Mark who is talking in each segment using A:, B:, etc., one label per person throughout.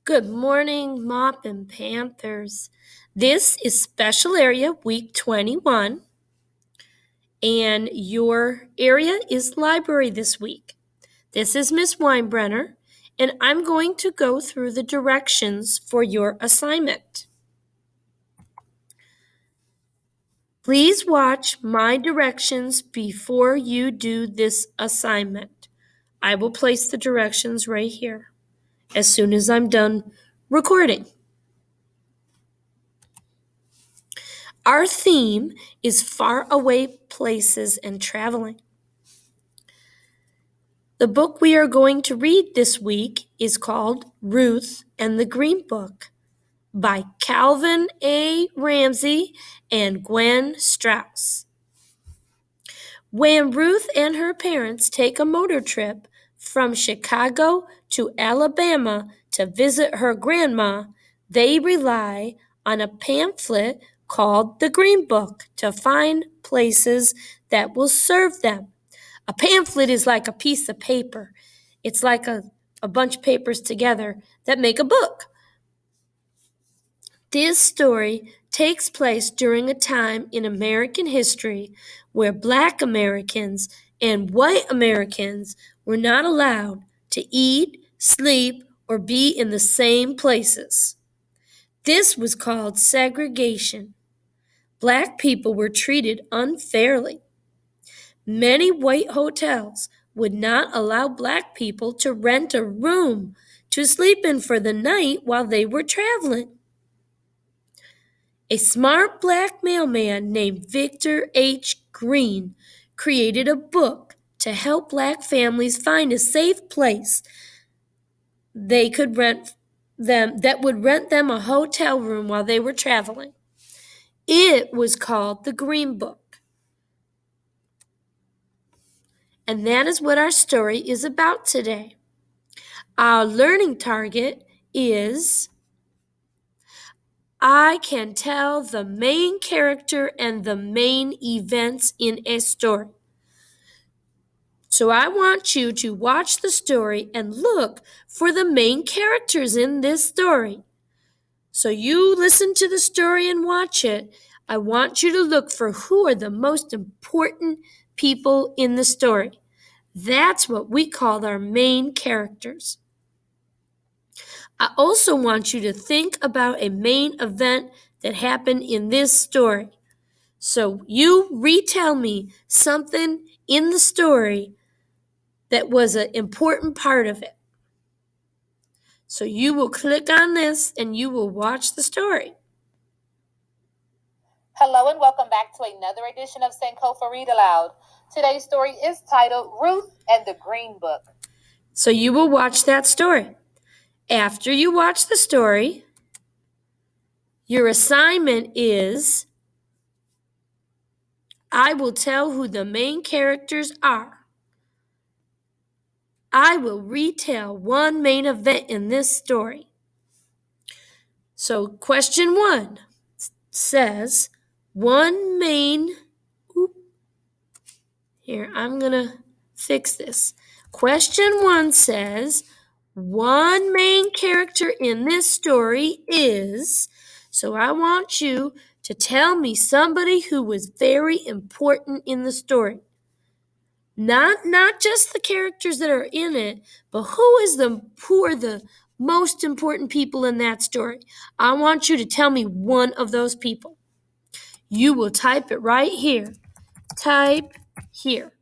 A: Good morning, Mop and Panthers. This is Special Area Week 21, and your area is library this week. This is Miss Weinbrenner, and I'm going to go through the directions for your assignment. Please watch my directions before you do this assignment. I will place the directions right here as soon as I'm done recording. Our theme is faraway places and traveling. The book we are going to read this week is called Ruth and the Green Book by Calvin A. Ramsey and Gwen Strauss. When Ruth and her parents take a motor trip from Chicago to Alabama to visit her grandma, they rely on a pamphlet called the Green Book to find places that will serve them. A pamphlet is like a piece of paper. It's like a bunch of papers together that make a book. This story takes place during a time in American history where Black Americans and white Americans were not allowed to eat, sleep, or be in the same places. This was called segregation. Black people were treated unfairly. Many white hotels would not allow Black people to rent a room to sleep in for the night while they were traveling. A smart Black mailman named Victor H. Green created a book to help Black families find a safe place that would rent them a hotel room while they were traveling. It was called the Green Book. And that is what our story is about today. Our learning target is I can tell the main character and the main events in a story. So I want you to watch the story and look for the main characters in this story. So you listen to the story and watch it. I want you to look for who are the most important people in the story. That's what we call our main characters. I also want you to think about a main event that happened in this story. So you retell me something in the story that was an important part of it. So you will click on this and you will watch the story.
B: Hello and welcome back to another edition of Sankofa Read Aloud. Today's story is titled Ruth and the Green Book.
A: So you will watch that story. After you watch the story, your assignment is I will tell who the main characters are. I will retell one main event in this story. So question 1 says one main Here, I'm going to fix this. Question 1 says, one main character in this story is, so I want you to tell me somebody who was very important in the story. Not just the characters that are in it, but who are the most important people in that story. I want you to tell me one of those people. You will type it right here. Type here.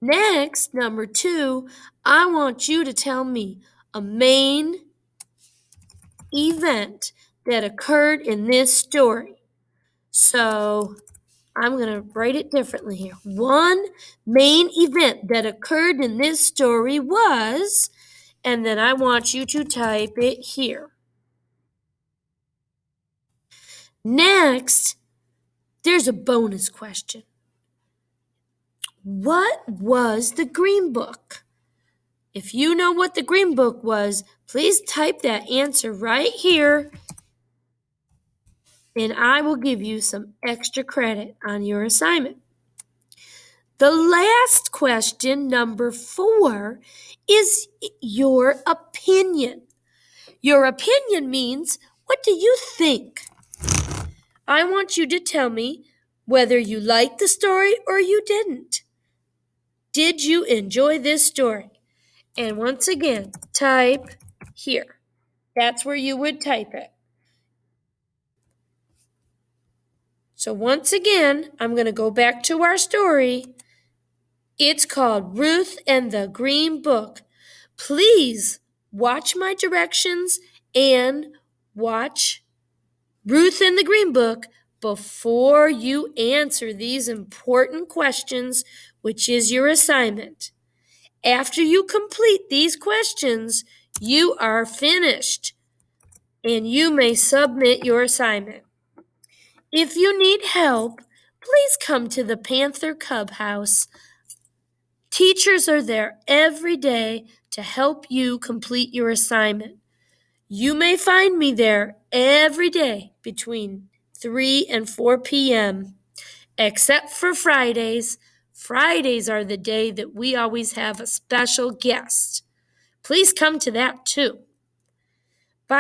A: Next, number 2, I want you to tell me a main event that occurred in this story. So I'm going to write it differently here. One main event that occurred in this story was, and then I want you to type it here. Next, there's a bonus question. What was the Green Book? If you know what the Green Book was, please type that answer right here, and I will give you some extra credit on your assignment. The last question, number 4, is your opinion. Your opinion means, what do you think? I want you to tell me whether you liked the story or you didn't. Did you enjoy this story? And once again, type here. That's where you would type it. So once again, I'm going to go back to our story. It's called Ruth and the Green Book. Please watch my directions and watch Ruth and the Green Book before you answer these important questions, which is your assignment. After you complete these questions, you are finished, and you may submit your assignment. If you need help, please come to the Panther Cub House. Teachers are there every day to help you complete your assignment. You may find me there every day between 3 and 4 p.m., except for Fridays. Fridays are the day that we always have a special guest. Please come to that too.